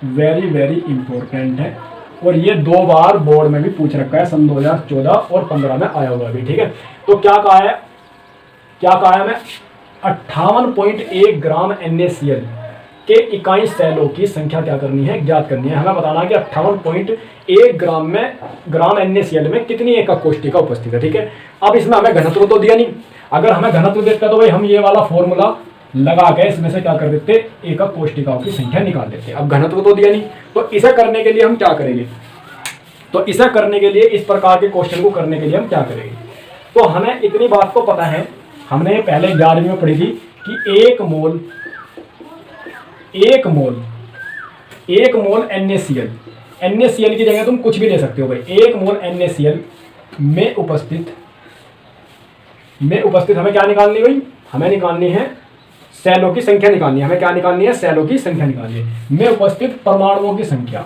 very very important है, और ये 2 बार बोर्ड में भी पूछ रखा है, सन 2014 और 15 में आया हुआ भी। ठीक है, तो क्या कहा है, क्या कहा है, मैं 58.1 ग्राम NaCl के इकाई सेलों की संख्या क्या करनी है, ज्ञात करनी है। हमें बताना है कि 58.1 ग्राम NaCl में कितनी एकक कोशिका उपस्थित है। ठीक है, अब इसमें हमें घनत्व तो दिया नहीं, अगर हमें घनत्व देता तो भाई हम ये वाला फॉर्मूला लगा के इसमें से क्या कर देते, एकक कोशिकाओं की संख्या निकाल देते। अब घनत्व तो दिया नहीं, तो इसे करने के लिए हम क्या करेंगे, तो इसे करने के लिए, इस प्रकार के क्वेश्चन को करने के लिए हम क्या करेंगे, तो हमें इतनी बात तो पता है, हमने पहले 11वीं में पढ़ी थी कि एक मोल NaCl की जगह तुम कुछ भी ले सकते हो भाई। 1 मोल NaCl में उपस्थित हमें क्या निकालनी भाई, हमें निकालनी है सेलों की संख्या निकालनी है। हमें क्या निकालनी है, सेलों की संख्या निकालनी है। में उपस्थित परमाणुओं की संख्या,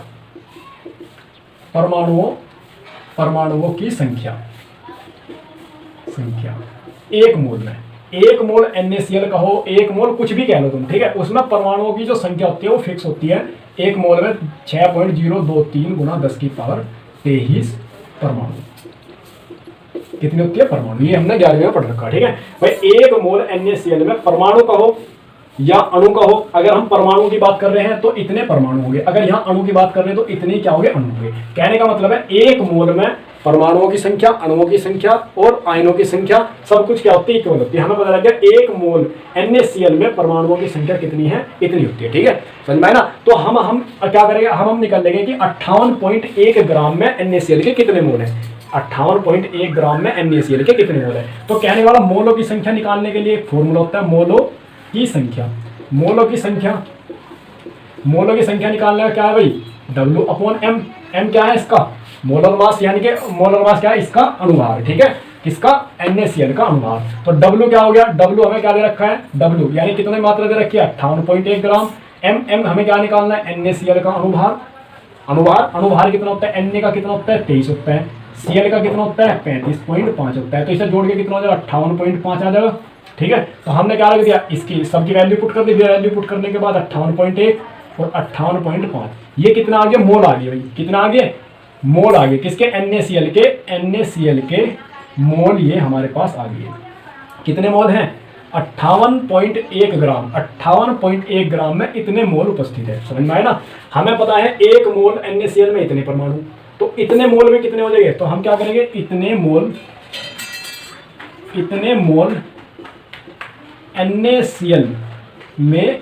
परमाणुओं की संख्या 1 मोल में, 1 मोल NaCl कहो, 1 मोल कुछ भी कह लो तुम। ठीक है, उसमें परमाणुओं की जो संख्या होती है वो फिक्स होती है। 1 मोल में 6.023 गुना 10 की पावर 23 परमाणु, कितनी होती है, परमाणु। ये हमने 11वीं में पढ़ रखा। ठीक है भाई, 1 मोल NaCl में परमाणु कहो या अणु कहो, अगर हम परमाणु की बात कर रहे हैं तो इतने परमाणु होंगे, अगर यहाँ अणु की बात कर रहे हैं तो इतने क्या होंगे, अणु होंगे। कहने का मतलब है 1 मोल में परमाणुओं की संख्या, अणुओं की संख्या और आयनों की संख्या सब कुछ क्या होती है, इक्वल होती है। हमें पता लग गया 1 मोल NaCl में परमाणुओं की संख्या कितनी है, इतनी होती है। ठीक है, समझ में आया ना। तो हम क्या करेंगे, हम निकल लेंगे कि 58.1 ग्राम में NaCl के कितने मोल है, 58.1 ग्राम में NaCl के कितने मोल है। तो कहने वाला मोलों की संख्या निकालने के लिए एक फॉर्मूला होता है, मोलों की संख्या निकालने का क्या है भाई, W/M। M क्या है इसका, मोलर मास, यानी कि मोलर मास क्या है इसका, अनुभार। ठीक है, किसका, NaCl का अनुभार। तो W क्या हो गया, W हमें क्या दे रखा है, W यानी कितने मात्रा दे रखी है, 58.1 ग्राम। M हमें क्या निकालना है, NaCl का अनुभार कितना होता है, Na का कितना होता है, 23 होता है, Cl का कितना होता है, 35.5 होता है। तो इसे जोड़ के कितना हो जाएगा, 58.5 आ जाएगा। ठीक है, तो हमने क्या रख दिया, इसकी सबकी वैल्यू पुट कर दी, वैल्यू पुट करने के बाद 58.1 और 58.5, ये कितना आ गया, मोल आ गया भाई, कितना आ गया, मोल आ गया, किसके, NaCl के मोल ये हमारे पास आ गए। कितने मोल हैं, 58.1 ग्राम, 58.1 ग्राम में इतने मोल उपस्थित है। समझ में आया ना। हमें पता है 1 मोल NaCl में इतने परमाणु, तो इतने मोल में कितने हो जाएंगे, तो हम क्या करेंगे, इतने मोल NaCl में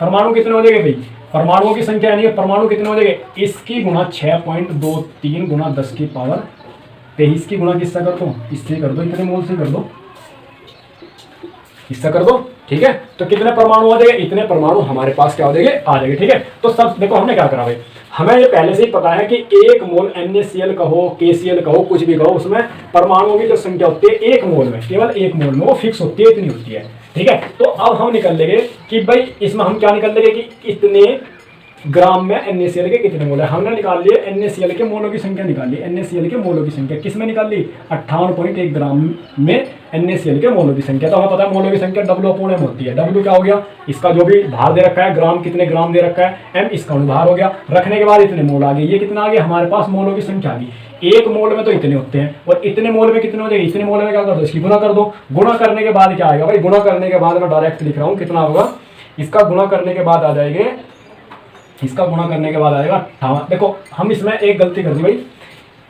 परमाणु कितने हो जाएंगे भाई, परमाणुओं की संख्या यानी कि परमाणु कितने हो जाएंगे, इसकी गुना 6.23 गुना 10 की पावर 23 की गुना किससे कर दो, इससे कर दो, इतने मोल से कर दो, इससे कर दो। ठीक है, तो कितने परमाणु हो जाएंगे, इतने परमाणु हमारे पास क्या हो जाएंगे, आ जाएंगे। ठीक है, तो सब देखो हमने क्या करा भाई, हमें ये पहले से ही पता है कि 1 मोल NaCl कहो, KCl कहो, कुछ भी कहो, उसमें परमाणुओं की जो संख्या होती है 1 मोल में, केवल 1 मोल में वो फिक्स होती है, इतनी होती है। ठीक है, तो अब हम निकल लेंगे कि भाई इसमें हम क्या निकल लेंगे कि इतने ग्राम में NaCl के कितने मोल है। हमने निकाल लिए NaCl के मोलों की संख्या, निकाल ली NaCl के मोलों की संख्या, किस में निकाल ली, 58.1 ग्राम में NaCl के मोलों की संख्या। तो हमें पता है मोलों की संख्या W/M होती है। W क्या हो गया, इसका जो भी भार दे रखा है, ग्राम कितने ग्राम दे रखा है, M इसका अनुभार हो गया, रखने के बाद इतने मोल आ गए। ये कितना आ गया, हमारे पास मोलों की संख्या आ गई। 1 मोल में तो इतने होते हैं, और इतने मोल में कितने हो जाएंगे, इतने मोल में क्या कर दो, इसकी गुना कर दो। गुणा करने के बाद क्या आएगा भाई, गुणा करने के बाद मैं डायरेक्ट लिख रहा हूँ, कितना होगा, इसका गुणा करने के बाद आ जाएंगे, इसका गुणा करने के बाद आएगा 58। देखो हम इसमें एक गलती कर दी भाई,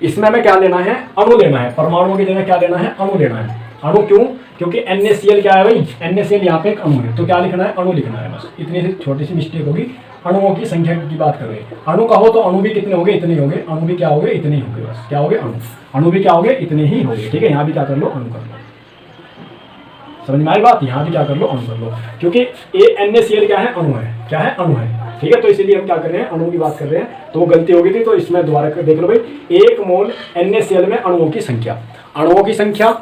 इसमें हमें क्या लेना है, अणु लेना है, परमाणुओं की जगह क्या लेना है, अणु लेना है। अणु क्यों, क्योंकि NaCl क्या है भाई, NaCl यहाँ पे एक अणु है, तो क्या लिखना है, अणु लिखना है। बस इतनी सी छोटी सी मिस्टेक होगी, अणुओं की संख्या की बात कर रहे हैं। अणु का हो तो अणु भी कितने होंगे, इतने ही होंगे, अणु भी क्या होंगे, इतने ही होंगे, बस क्या होंगे, अणु भी क्या होंगे, इतने ही होंगे। ठीक है, यहाँ भी क्या कर लो, अणु कर लो। समझ में आई बात। यहाँ भी क्या कर लो, अणु कर लो, क्योंकि NaCl क्या है, अणु है, क्या है, अणु है, ठीक है। तो इसीलिए हम क्या कर रहे हैं, अणु की बात कर रहे हैं। तो वो गलती हो गई थी, तो इसमें दोबारा देख लो भाई, 1 मोल NaCl में अणुओं की संख्या, अणुओं की संख्या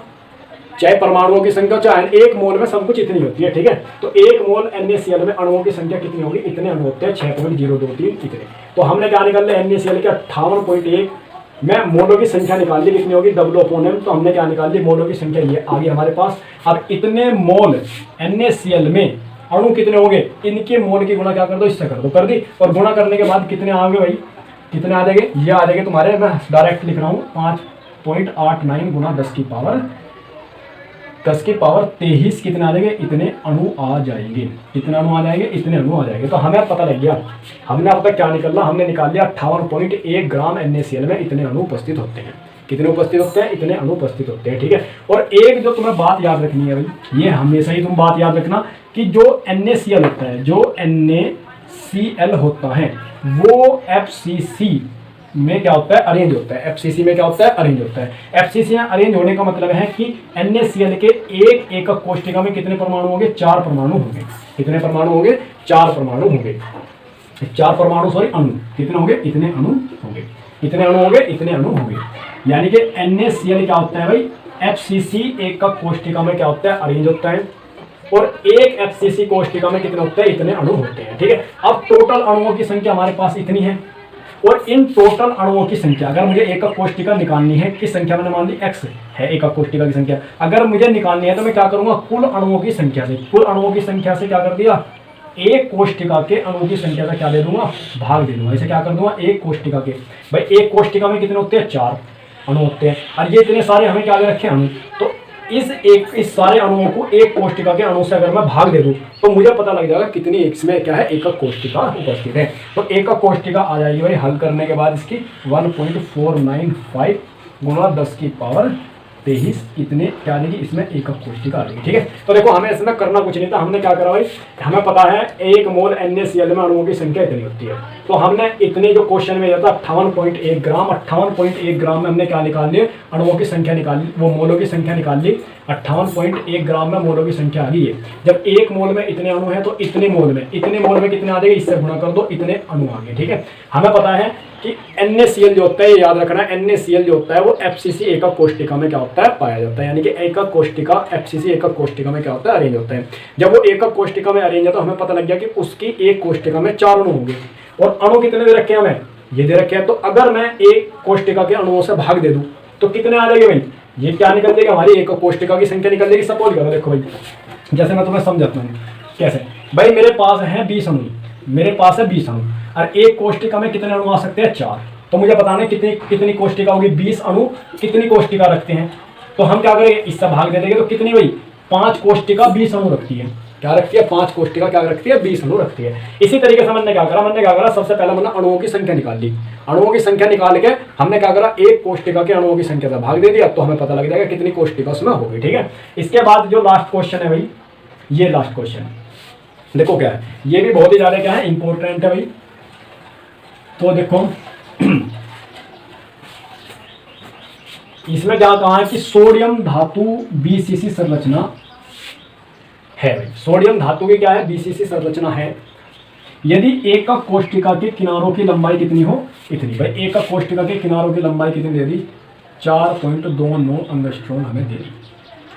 चाहे परमाणुओं की संख्या, चाहे 1 मोल में सब कुछ इतनी होती है, ठीक है। तो 1 मोल NaCl में अणुओं की संख्या कितनी होगी, इतने अणु होते हैं, 6.023 इतने। तो हमने क्या निकाल लिया, NaCl के 58.1 में मोलों की संख्या निकाल ली, कितनी होगी, W/m। तो हमने क्या निकाल ली, मोलों की संख्या ये आ गई हमारे पास। अब इतने मोल NaCl में अणु कितने होंगे, इनके मोल की गुणा क्या कर दो, इससे कर दो, कर दी। और गुणा करने के बाद कितने आओगे भाई, कितने आ जाएंगे, ये आ जाएंगे तुम्हारे, मैं डायरेक्ट लिख रहा हूँ 5.89 गुणा 10 की पावर 23 कितने आ जाएंगे, इतने अणु आ जाएंगे, कितने अणु आ जाएंगे, इतने अणु आ जाएंगे। तो हमें पता लग गया, हमने अब तक क्या निकलना, हमने निकाल लिया 58.1 ग्राम NaCl में इतने अणु उपस्थित होते हैं, कितने उपस्थित होते हैं, इतने अणु उपस्थित होते हैं, ठीक है। और एक जो तुम्हें बात याद रखनी है भाई, ये हमेशा ही तुम बात याद रखना कि जो NaCl होता है, जो NaCl होता है वो FCC में क्या होता है, अरेंज होता है। FCC में क्या होता है, अरेंज होता है। FCC में अरेंज होने का मतलब है कि NaCl के एक एकक कोष्ठिका में कितने परमाणु होंगे, 4 परमाणु होंगे। कितने परमाणु होंगे, 4 परमाणु होंगे, 4 परमाणु, सॉरी अणु, कितने होंगे, इतने अणु होंगे, इतने अणु होंगे, इतने अणु होंगे। यानी कि NaCl क्या होता है भाई, FCC एकक कोष्ठिका में क्या होता है, अरेंज होता है। और एक FCC कोष्ठिका में कितने होते हैं, इतने अणु होते हैं, ठीक है। अब टोटल अणुओं की संख्या हमारे पास इतनी है, और इन टोटल अणुओं की संख्या अगर मुझे एकक कोष्ठिका निकालनी है, किस संख्या मैंने मान ली, x है एकक कोष्ठिका की संख्या, अगर मुझे निकालनी है तो मैं क्या करूंगा, कुल अणुओं की संख्या से, कुल अणुओं की संख्या से क्या कर दिया, एक कोष्ठिका के अणुओं की संख्या का क्या दे दूंगा, भाग दे दूंगा। इसे क्या कर दूंगा, एक कोष्ठिका के, भाई एक कोष्ठिका में कितने होते हैं, 4 अणु होते हैं, और ये इतने सारे हमें क्या रखे अणु। तो इस सारे अणुओं को एक कोष्ठिका के अणु से अगर मैं भाग दे दूं तो मुझे पता लग जाएगा कितनी इसमें क्या है, एकक कोष्ठिका उपस्थित है। तो एकक कोष्ठिका आ जाएगी भाई, हल करने के बाद इसकी 1.495 गुणा 10 की पावर 23 इतने क्या देगी, इसमें एकक कोष्ठिका आ जाएगी, ठीक है। तो देखो हमें इसमें करना कुछ नहीं था, हमने क्या करा भाई, हमें पता है 1 मोल NaCl में अणुओं की संख्या इतनी होती है। तो हमने इतने जो क्वेश्चन में था 58.1 ग्राम, 58.1 ग्राम में हमने क्या निकाल लिया, अणुओं की संख्या निकाल ली, वो मोलों की संख्या निकाल ली। 58.1 ग्राम में मोलों की संख्या आ गई है। जब 1 मोल में इतने अणु हैं तो इतने मोल में कितने आ जाएंगे, इससे गुणा कर दो, इतने अणु आ गए, ठीक है। हमें पता है कि NaCl जो होता है, याद रखना है, NaCl जो होता है वो FCC एकक कोष्ठिका में क्या होता है, पाया जाता है। यानी कि एकक कोष्ठिका FCC एकक कोष्ठिका में क्या होता है, अरेंज होता है। जब वो एकक कोष्ठिका में अरेंज है तो हमें पता लग गया कि उसकी एक कोष्ठिका में 4 अणु होंगे। और अणु कितने दे रखे हैं हमें, ये दे रखे हैं। तो अगर मैं एक कोष्ठिका के अणुओं से भाग दे दूं तो कितने आ जाएंगे भाई, ये क्या निकल जाएगा, हमारी एकक कोष्ठिका की संख्या निकल जाएगी। सपोज करो, देखो भाई, जैसे मैं तुम्हें समझाता हूँ कैसे। भाई मेरे पास है 20 अणु, मेरे पास है 20 अणु, और एक कोष्ठिका में कितने अणु आ सकते हैं, 4। तो मुझे बताना है कितनी कोष्ठिका होगी, 20 अणु कितनी कोष्ठिका रखते हैं। तो हम क्या करेंगे, इससे भाग दे देंगे। तो कितनी भाई, 5 कोष्ठिका 20 अणु रखती है, क्या रखती है, 5 कोष्ठिका क्या रखती है, 20 अणु रखती है। इसी तरीके से मैंने क्या करा, सबसे पहले मैंने अणुओं की संख्या निकाल ली। अणुओं की संख्या निकाल के हमने क्या करा, एक कोष्ठिका के अणुओं की संख्या से भाग दे दिया, तो हमें पता लग जाएगा कितनी कोष्ठिका उसमें होगी, ठीक है। इसके बाद जो लास्ट क्वेश्चन है भाई, ये लास्ट क्वेश्चन देखो क्या है, ये भी बहुत ही ज्यादा क्या है, इंपॉर्टेंट है भाई। तो देखो इसमें क्या कहा है कि सोडियम धातु BCC संरचना है भाई। सोडियम धातु की क्या है, BCC संरचना है। यदि एकक कोष्ठिका के किनारों की लंबाई कितनी हो, इतनी। भाई एकक कोष्ठिका के किनारों की लंबाई कितनी दे दी, 4.29 एंगस्ट्रॉम हमें दे दी।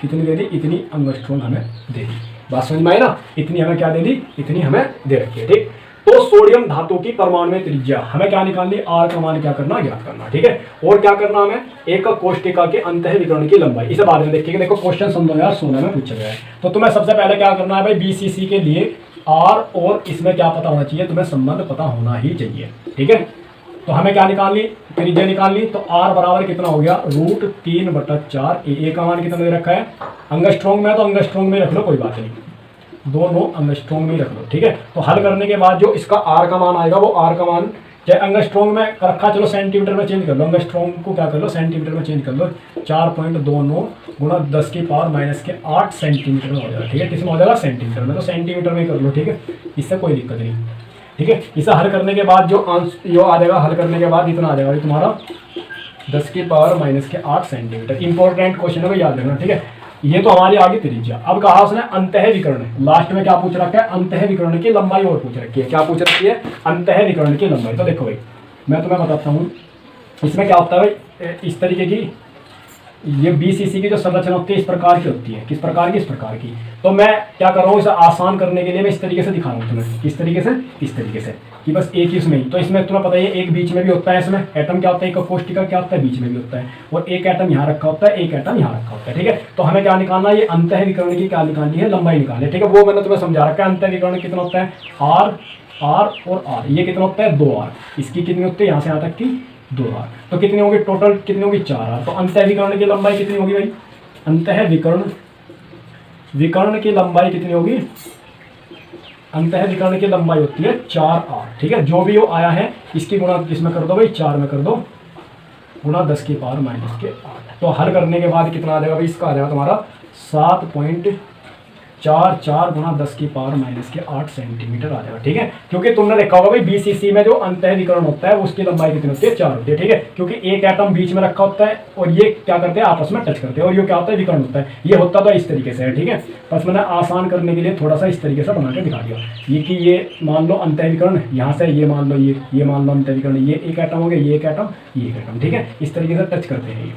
कितनी दे दी, इतनी एंगस्ट्रॉम हमें दे दी। बात समझ में आई ना, इतनी हमें क्या दे दी, इतनी हमें दे रखी है, ठीक। तो सोडियम धातु की परमाणु त्रिज्या हमें क्या निकालनी, R का मान क्या करना, ज्ञात करना, ठीक है। और क्या करना हमें, एकक कोष्ठिका के अंतः विकर्ण की लंबाई, इसे बाद में देखिएगा। देखो क्वेश्चन सुन लो यार, 16 में पूछा गया है। तो तुम्हें सबसे पहले क्या करना है भाई, BCC के लिए R और इसमें क्या पता होना चाहिए, तुम्हें संबंध पता होना ही चाहिए, ठीक है। तो हमें क्या निकालनी, त्रिज्या निकालनी। तो R बराबर कितना हो गया, √3/4। ए का मान कितना दे रखा है, अंगस्ट्रॉन्ग में, तो अंगस्ट्रॉन्ग में रख लो, कोई बात नहीं, दोनों अंगस्ट्रॉन्ग में रख लो, ठीक है। तो हल करने के बाद जो इसका R का मान आएगा, वो R का मान चाहे अंगस्ट्रॉन्ग में रखा, चलो सेंटीमीटर में चेंज कर लो, अंगस्ट्रॉन्ग को क्या कर लो, सेंटीमीटर में चेंज कर लो। 4.29 गुणा 10 की पावर -8 सेंटीमीटर में हो जाएगा, ठीक है। किसमें हो जाएगा, सेंटीमीटर में। तो सेंटीमीटर में कर लो, ठीक है, इससे कोई दिक्कत नहीं, ठीक है। इसे हल करने के बाद जो आ जाएगा, हल करने के बाद इतना आ जाएगा तुम्हारा 10 की पावर -8 सेंटीमीटर। इंपॉर्टेंट क्वेश्चन है, याद रखना, ठीक है। ये तो हमारी आगे त्रिज्या। अब कहा उसने अंतः विकर्ण, लास्ट में क्या पूछ रखा है, अंतः विकर्ण की लंबाई और पूछ रखी है। क्या पूछ रखी है, अंतः विकर्ण की लंबाई। तो देखो भाई मैं तुम्हें बताता हूँ, इसमें क्या होता है भाई, इस तरीके की ये बीसीसी की जो संरचना होती है इस प्रकार की होती है। किस प्रकार की, इस प्रकार की। तो मैं क्या कर रहा हूँ, इसे आसान करने के लिए मैं इस तरीके से दिखा रहा हूँ तुम्हें। किस तरीके से, इस तरीके से कि बस एक ही इसमें ही। तो इसमें तुम्हें पता है एक बीच में भी होता है, इसमें एटम क्या होता है, एक कोष्ठिका क्या होता है, बीच में भी होता है, और एक एटम यहाँ रखा होता है, एक एटम यहाँ रखा होता है। ठीक है, तो हमें क्या निकालना है, ये अंतः विकर्ण की क्या निकालनी है, लंबाई निकालनी है। ठीक है, वो मैंने तुम्हें समझा रखा है। अंतः विकर्ण कितना होता है, आर और आर, ये कितना होता है 2r, इसकी कितनी होती है यहाँ से यहाँ तक की 2r, तो कितनी होगी टोटल, कितनी होगी 4r। तो अंतः विकर्ण की लंबाई कितनी होगी भाई, अंतः विकर्ण की लंबाई कितनी होगी, अंतः विकर्ण की लंबाई होती है 4r। ठीक है, जो भी वो आया है इसकी गुणा किसमें कर दो भाई, 4 में कर दो, गुणा 10 की पावर माइनस के 8। तो हल करने के बाद कितना आ जाएगा भाई, इसका आ जाएगा तुम्हारा 7.44 गुणा 10 की पावर माइनस के 8 सेंटीमीटर आ जाएगा। ठीक है, क्योंकि तुमने देखा होगा भाई बीसीसी में जो अंतः विकर्ण होता है उसकी लंबाई कितनी होती है, 4 होती है। ठीक है, क्योंकि एक एटम बीच में रखा होता है और ये क्या करते हैं, आपस में टच करते हैं, और ये क्या होता है, विकर्ण होता है। ये होता तो इस तरीके से है। ठीक है, बस मैंने आसान करने के लिए थोड़ा सा इस तरीके से बना के दिखा दिया। ये कि ये मान लो अंतः विकर्ण, यहाँ से ये मान लो, ये मान लो अंतः विकर्ण, ये एक एटम हो गया, ये एक एटम, ये एक एटम। ठीक है, इस तरीके से टच करते हैं,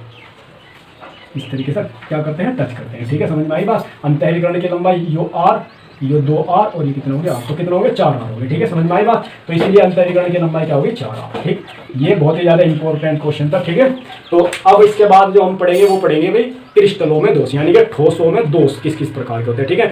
इस तरीके से क्या करते हैं, टच करते हैं। ठीक है, समझ में आई बात। अंतः विकर्ण की लंबाई यो r, ये 2r, और ये कितना हो गया, तो कितना हो गया 4r हो गया। ठीक है, समझ में आई बात। तो इसलिए अंतः विकर्ण की लंबाई क्या होगी, 4r। ठीक, ये बहुत ही ज़्यादा इंपॉर्टेंट क्वेश्चन था। ठीक है, तो अब इसके बाद जो हम पढ़ेंगे वो पढ़ेंगे भाई क्रिस्टलों में दोष, यानी कि ठोसों में दोष किस किस प्रकार के होते हैं। ठीक है।